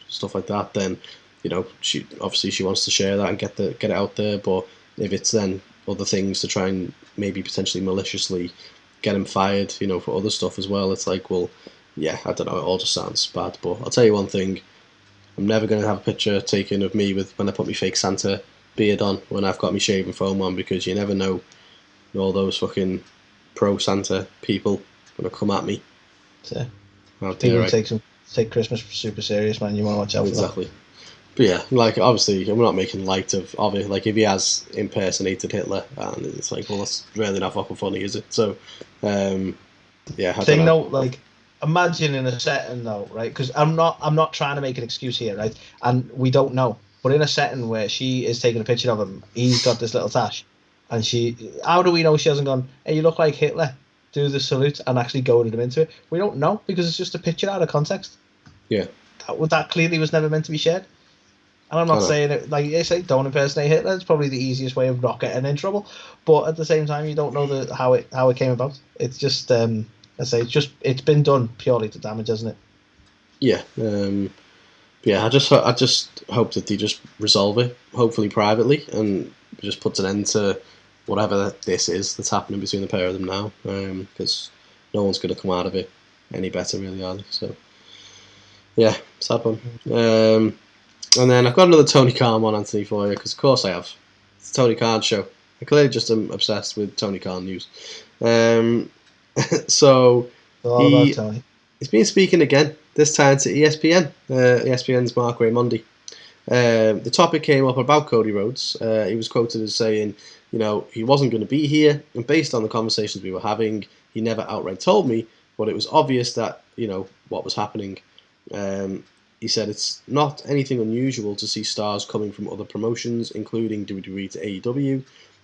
stuff like that, then, she wants to share that and get it out there. But if it's then other things to try and maybe potentially maliciously get him fired, for other stuff as well, it's like, well, yeah, I don't know. It all just sounds bad. But I'll tell you one thing. I'm never going to have a picture taken of me with when I put my fake Santa beard on when I've got my shaving foam on, because you never know all those fucking pro Santa people going to come at me. So, people take Christmas super serious, man. You want to watch out for that. Exactly. But yeah, like, obviously, I'm not making light of it. Like, if he has impersonated Hitler, and it's like, well, that's really not fucking funny, is it? So, yeah. Thing though, like, imagine in a setting though, right? Because I'm not trying to make an excuse here, right? And we don't know, but in a setting where she is taking a picture of him, he's got this little tash, and how do we know she hasn't gone, hey, you look like Hitler, do the salute, and actually goaded him into it? We don't know, because it's just a picture out of context. Yeah. That clearly was never meant to be shared. And I'm not saying it, like they say, don't impersonate Hitler. It's probably the easiest way of not getting in trouble. But at the same time, you don't know how it came about. It's just, I say, it's been done purely to damage, hasn't it? Yeah. Yeah. I just hope that they just resolve it, hopefully privately, and just puts an end to whatever this is that's happening between the pair of them now. Because no one's going to come out of it any better, really, are they? So, yeah, sad one. And then I've got another Tony Khan one, Anthony, for you, because of course I have. It's the Tony Khan show. I clearly just am obsessed with Tony Khan news. So he's been speaking again, this time to ESPN. ESPN's Mark Raimondi. The topic came up about Cody Rhodes. He was quoted as saying, he wasn't going to be here, and based on the conversations we were having, he never outright told me, but it was obvious that, what was happening. He said it's not anything unusual to see stars coming from other promotions, including WWE to AEW.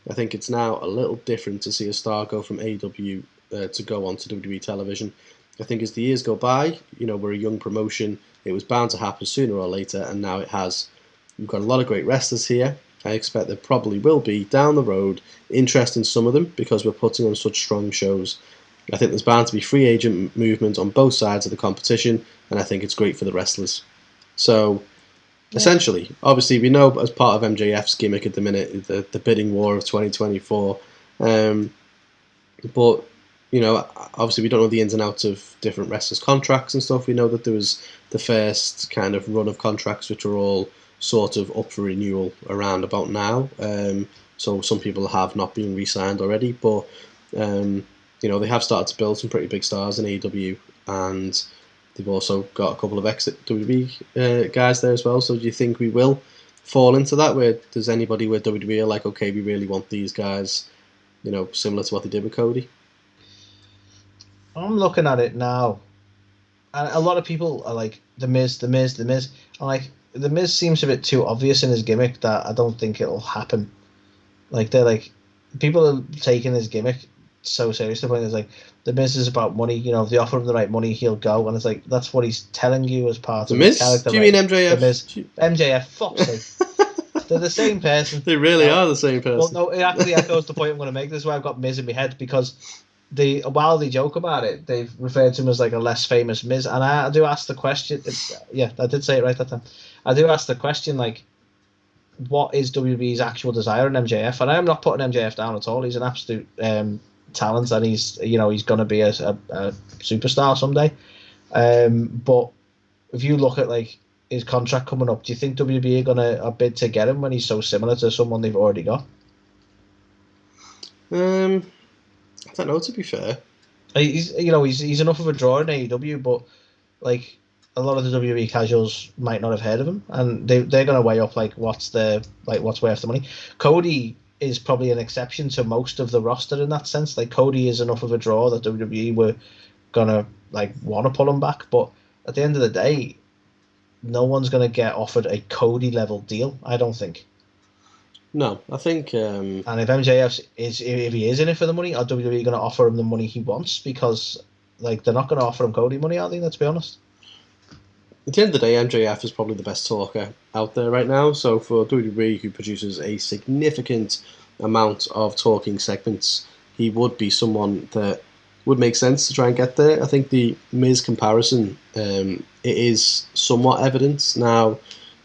I think it's now a little different to see a star go from AEW to go on to WWE television. I think as the years go by, we're a young promotion. It was bound to happen sooner or later, and now it has. We've got a lot of great wrestlers here. I expect there probably will be, down the road, interest in some of them because we're putting on such strong shows. I think there's bound to be free agent movement on both sides of the competition, and I think it's great for the wrestlers. So, essentially, obviously, we know as part of MJF's gimmick at the minute, the bidding war of 2024. But, obviously, we don't know the ins and outs of different wrestlers' contracts and stuff. We know that there was the first kind of run of contracts which are all sort of up for renewal around about now. So some people have not been re-signed already, but they have started to build some pretty big stars in AEW, and they've also got a couple of ex-WWE guys there as well. So do you think we will fall into that, where there's anybody where WWE are like, okay, we really want these guys, similar to what they did with Cody? I'm looking at it now, and a lot of people are like, The Miz. I'm like, The Miz seems a bit too obvious in his gimmick that I don't think it'll happen. Like, they're like, people are taking his gimmick so serious. The point is, like, The Miz is about money. If they offer him the right money, he'll go. And it's like, that's what he's telling you as part of his character. Do you mean MJF? The Miz. MJF, fuck's sake. They're the same person. They really are the same person. Well, no, it actually echoes the point I'm going to make. This is why I've got Miz in my head, because while they joke about it, they've referred to him as like a less famous Miz. And I do ask the question, I did say it right that time. I do ask the question, like, what is WWE's actual desire in MJF? And I am not putting MJF down at all. He's an absolute talent, and he's going to be a superstar someday. But if you look at like his contract coming up, do you think WWE are going to bid to get him when he's so similar to someone they've already got? I don't know, to be fair. He's enough of a draw in AEW, but like a lot of the WWE casuals might not have heard of him, and they're going to weigh up like what's worth the money. Cody is probably an exception to most of the roster in that sense. Like, Cody is enough of a draw that WWE were gonna like want to pull him back, but at the end of the day, no one's going to get offered a Cody level deal, I don't think. No, I think. And if MJF if he is in it for the money, are WWE going to offer him the money he wants? Because like, they're not going to offer him Cody money, are they? Let's be honest. At the end of the day, MJF is probably the best talker out there right now. So for WWE, who produces a significant amount of talking segments, he would be someone that would make sense to try and get there. I think the Miz comparison, it is somewhat evident. Now,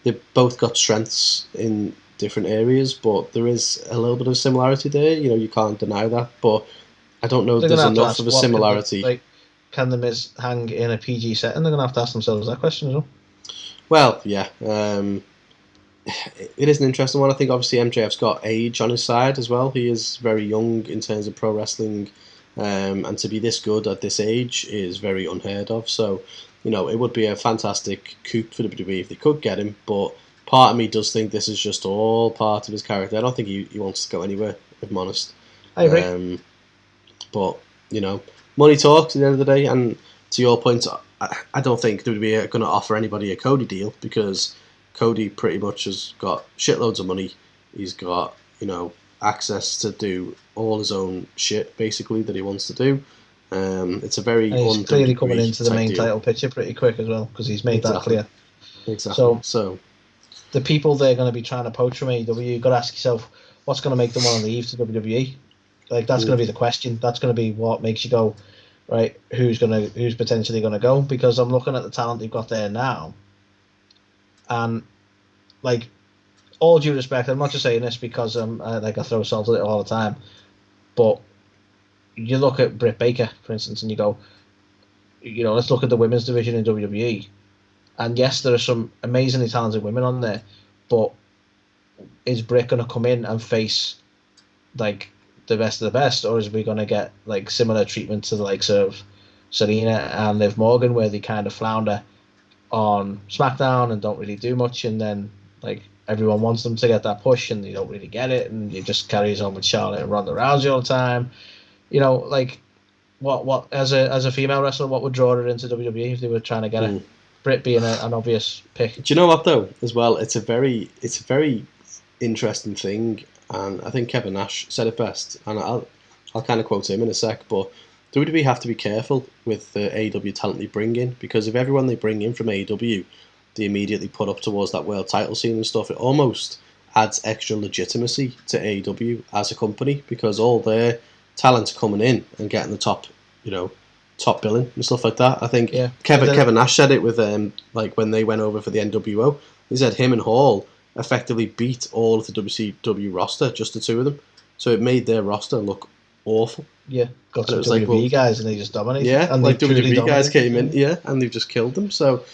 they've both got strengths in different areas, but there is a little bit of similarity there. You can't deny that. But I don't know if there's enough of a similarity. Can the Miz hang in a PG setting? They're going to have to ask themselves that question as well. Well, yeah. It is an interesting one. I think obviously MJF's got age on his side as well. He is very young in terms of pro wrestling, and to be this good at this age is very unheard of. So, it would be a fantastic coup for WWE if they could get him. But part of me does think this is just all part of his character. I don't think he wants to go anywhere, if I'm honest. I agree. But, money talks at the end of the day. And to your point, I don't think WWE are going to offer anybody a Cody deal because Cody pretty much has got shitloads of money. He's got, access to do all his own shit, basically, that he wants to do. It's a very and he's clearly coming into the main deal. title picture pretty quick as well, because he's made that clear. Exactly. So the people they're going to be trying to poach from AEW, you've got to ask yourself, what's going to make them want to leave to WWE? Like, that's going to be the question. That's going to be what makes you go, right, who's potentially going to go? Because I'm looking at the talent they've got there now, and like, all due respect, I'm not just saying this because I throw salt at it all the time, but you look at Britt Baker, for instance, and you go, let's look at the women's division in WWE, and yes, there are some amazingly talented women on there, but is Britt going to come in and face like the best of the best, or is we going to get like similar treatment to the likes of Serena and Liv Morgan, where they kind of flounder on SmackDown and don't really do much, and then like everyone wants them to get that push and they don't really get it, and it just carries on with Charlotte and Ronda Rousey all the time. Like what as a female wrestler, what would draw her into WWE if they were trying to get her? Britt being an obvious pick. Do you know what though? As well, it's a very interesting thing, and I think Kevin Nash said it best, and I'll kind of quote him in a sec, but WWE have to be careful with the AEW talent they bring in, because if everyone they bring in from AEW they immediately put up towards that world title scene and stuff, it almost adds extra legitimacy to AEW as a company, because all their talent's coming in and getting the top billing and stuff like that. I think Kevin Nash said it with like when they went over for the NWO. He said him and Hall effectively beat all of the WCW roster, just the two of them. So it made their roster look awful. Yeah, got some WWE guys and they just dominated. Yeah, and like WWE guys came in, and they've just killed them. So,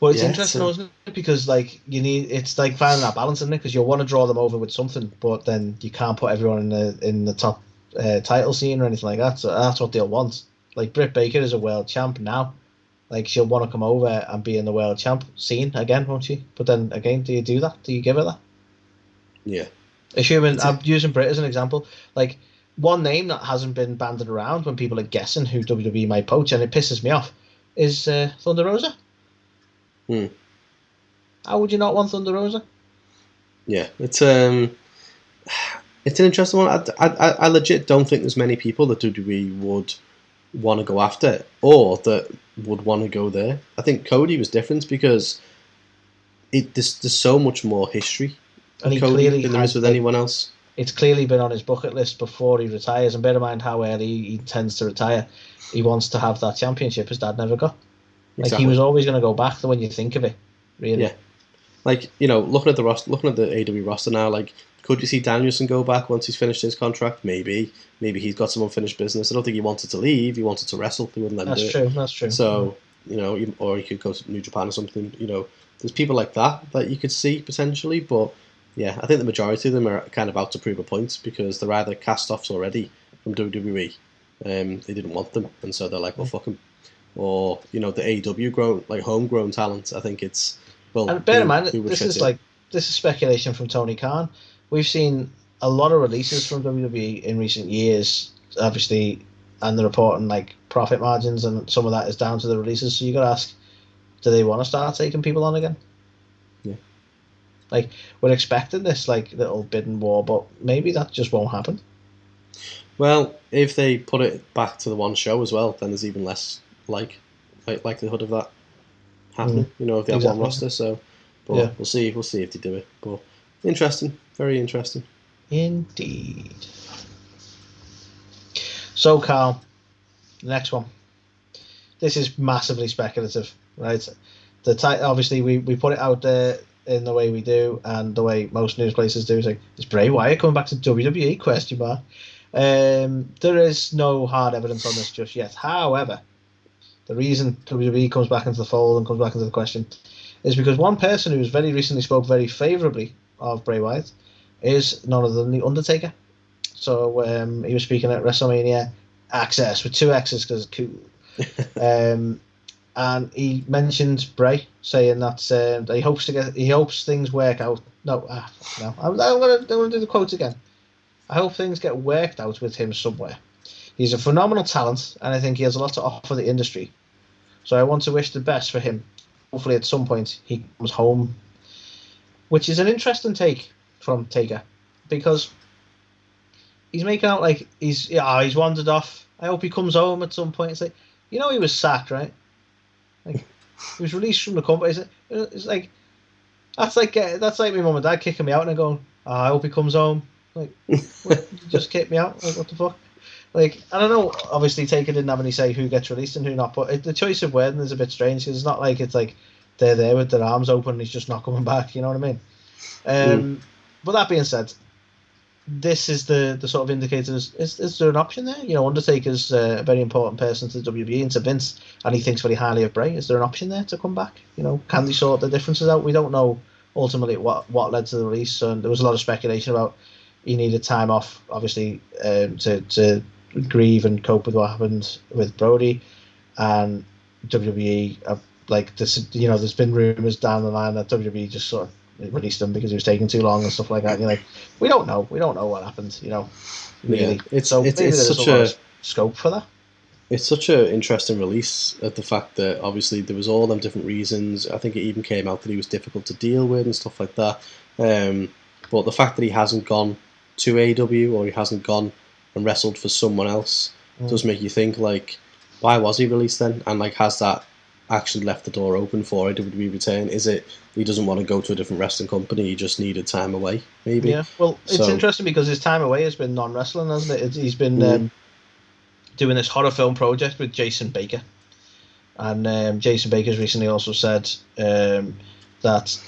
well, it's interesting, isn't it? Because like it's like finding that balance, isn't it? Because you want to draw them over with something, but then you can't put everyone in the top title scene or anything like that. So that's what they'll want. Like Britt Baker is a world champ now. Like she'll want to come over and be in the world champ scene again, won't she? But then again, do you do that? Do you give her that? Yeah. Assuming I'm using Britt as an example, like one name that hasn't been banded around when people are guessing who WWE might poach, and it pisses me off, is Thunder Rosa. How would you not want Thunder Rosa? Yeah, it's an interesting one. I legit don't think there's many people that WWE would want to go after or that would want to go there. I think Cody was different because there's so much more history and he Cody clearly than there is with anyone else. It's clearly been on his bucket list before he retires, and bear in mind how early he tends to retire. He wants to have that championship his dad never got. Like he was always going to go back when you think of it, really. Yeah. Like, looking at the AEW roster now, like, could you see Danielson go back once he's finished his contract? Maybe he's got some unfinished business. I don't think he wanted to leave. He wanted to wrestle. He wouldn't let him do it. That's true. So, or he could go to New Japan or something. There's people like that you could see potentially. But, yeah, I think the majority of them are kind of out to prove a point because they're either cast-offs already from WWE. They didn't want them. And so they're like, well, fuck them. Or, the AEW homegrown talent. I think it's... Well, and bear in mind, this is speculation from Tony Khan. We've seen a lot of releases from WWE in recent years, obviously, and they're reporting like profit margins, and some of that is down to the releases. So you got to ask, do they want to start taking people on again? Yeah. Like we're expecting this like little bidding war, but maybe that just won't happen. Well, if they put it back to the one show as well, then there's even less likelihood of that happening. If they have one roster. So, but we'll see. We'll see if they do it. But interesting, very interesting. Indeed. So, Carl, the next one. This is massively speculative, right? Obviously, we put it out there in the way we do, and the way most news places do. It's like, is Bray Wyatt coming back to WWE? Question mark. There is no hard evidence on this just yet. However, the reason WWE comes back into the fold and comes back into the question is because one person who's very recently spoke very favourably of Bray Wyatt is none other than the Undertaker. So he was speaking at WrestleMania Access with 2 X's because it's cool. And he mentioned Bray, saying that he hopes things work out. No. I'm gonna do the quote again. I hope things get worked out with him somewhere. He's a phenomenal talent, and I think he has a lot to offer the industry. So I want to wish the best for him. Hopefully, at some point, he comes home, which is an interesting take from Taker, because he's making out like he's wandered off. I hope he comes home at some point. It's like, he was sacked, right? Like, he was released from the company. It's like that's like my mum and dad kicking me out and going, I hope he comes home. Like, what, you just kicked me out. Like, what the fuck? Like, I don't know. Obviously, Taker didn't have any say who gets released and who not. But the choice of wording is a bit strange because it's not like it's like they're there with their arms open and he's just not coming back. You know what I mean? But that being said, this is the sort of indicators. Is there an option there? Undertaker's a very important person to WWE and to Vince, and he thinks very highly of Bray. Is there an option there to come back? Can they sort the differences out? We don't know ultimately what led to the release, and there was a lot of speculation about he needed time off, obviously, to grieve and cope with what happened with Brody, and WWE like this. There's been rumors down the line that WWE just sort of released him because he was taking too long and stuff like that. We don't know what happened. Really. Yeah, it's such a scope for that. It's such an interesting release at the fact that obviously there was all them different reasons. I think it even came out that he was difficult to deal with and stuff like that. But the fact that he hasn't gone to AEW or he hasn't gone and wrestled for someone else does make you think, like, why was he released then? And like, has that actually left the door open for a WWE return? Is it he doesn't want to go to a different wrestling company, he just needed time away, maybe? Yeah, well, it's interesting because his time away has been non-wrestling, hasn't it? He's been doing this horror film project with Jason Baker, and Jason Baker's recently also said that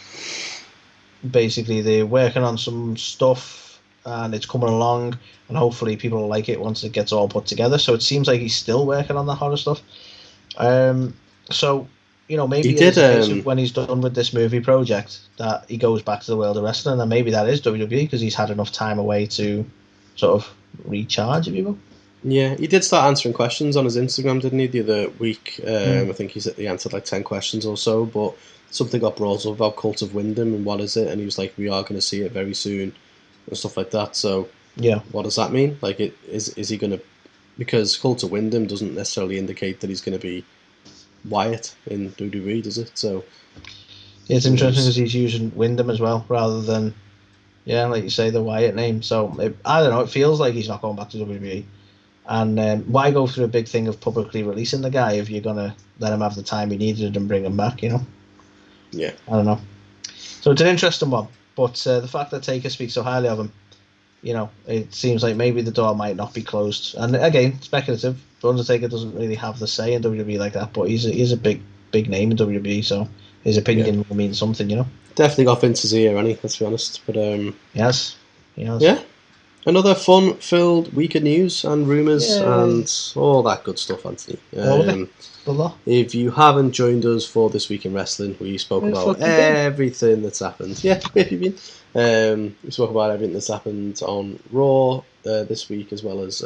basically they're working on some stuff and it's coming along and hopefully people will like it once it gets all put together. So it seems like he's still working on that horror stuff. So, maybe when he's done with this movie project that he goes back to the world of wrestling, and maybe that is WWE because he's had enough time away to sort of recharge, if you will. Yeah, he did start answering questions on his Instagram, didn't he, the other week? I think he answered like 10 questions or so, but something got brought up about Cult of Wyndham and what is it, and he was like, we are going to see it very soon and stuff like that. So yeah, what does that mean? Like, is he going to... Because Cult of Wyndham doesn't necessarily indicate that he's going to be Wyatt in WWE, does it? So it's interesting because he's using Wyndham as well rather than, like you say, the Wyatt name. So I don't know, it feels like he's not going back to WWE. And why go through a big thing of publicly releasing the guy if you're going to let him have the time he needed and bring him back, Yeah. I don't know. So it's an interesting one. But the fact that Taker speaks so highly of him, it seems like maybe the door might not be closed. And again, speculative. Undertaker doesn't really have the say in WWE like that, but he's a big name in WWE, so his opinion will mean something, Definitely got Vince's ear, Annie, let's be honest. But yes. Yeah. Another fun-filled week of news and rumours and all that good stuff, Anthony. If you haven't joined us for This Week in Wrestling, we spoke about everything that's happened. Yeah, where have you been? We spoke about everything that's happened on Raw this week, as well as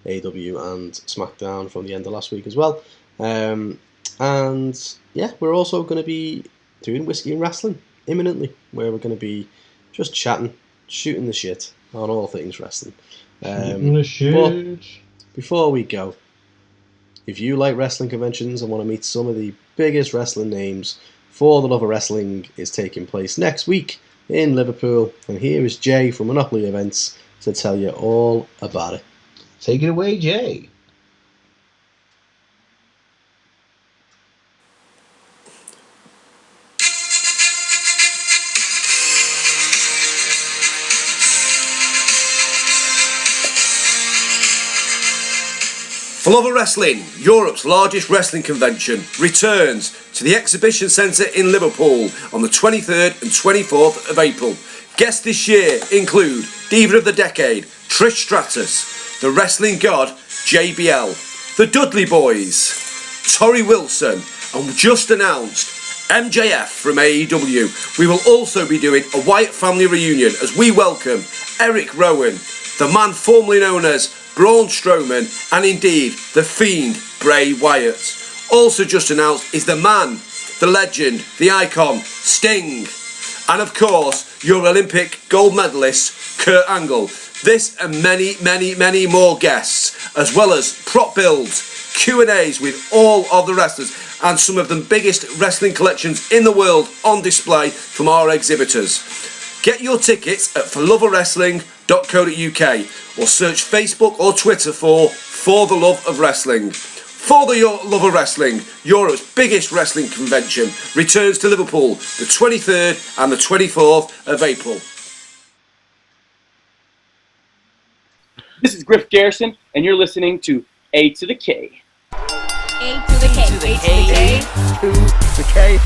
AEW and SmackDown from the end of last week as well. And yeah, we're also going to be doing Whiskey and Wrestling imminently, where we're going to be just chatting, shooting the shit on all things wrestling. But before we go, if you like wrestling conventions and want to meet some of the biggest wrestling names, For the Love of Wrestling is taking place next week in Liverpool, and here is Jay from Monopoly Events to tell you all about it. Take it away, Jay. For Love of Wrestling, Europe's largest wrestling convention, returns to the Exhibition Centre in Liverpool on the 23rd and 24th of April. Guests this year include Diva of the Decade, Trish Stratus, the Wrestling God, JBL, the Dudley Boys, Torrie Wilson, and just announced MJF from AEW. We will also be doing a Wyatt family reunion as we welcome Eric Rowan, the man formerly known as Braun Strowman, and indeed the Fiend Bray Wyatt. Also just announced is the man, the legend, the icon, Sting. And of course, your Olympic gold medalist, Kurt Angle. This and many, many, many more guests, as well as prop builds, Q&As with all of the wrestlers, and some of the biggest wrestling collections in the world on display from our exhibitors. Get your tickets at forloveofwrestling.co.uk or search Facebook or Twitter for the Love of Wrestling. For the Love of Wrestling, Europe's biggest wrestling convention, returns to Liverpool the 23rd and the 24th of April. This is Griff Garrison, and you're listening to A2theK. A2theK. A2theK.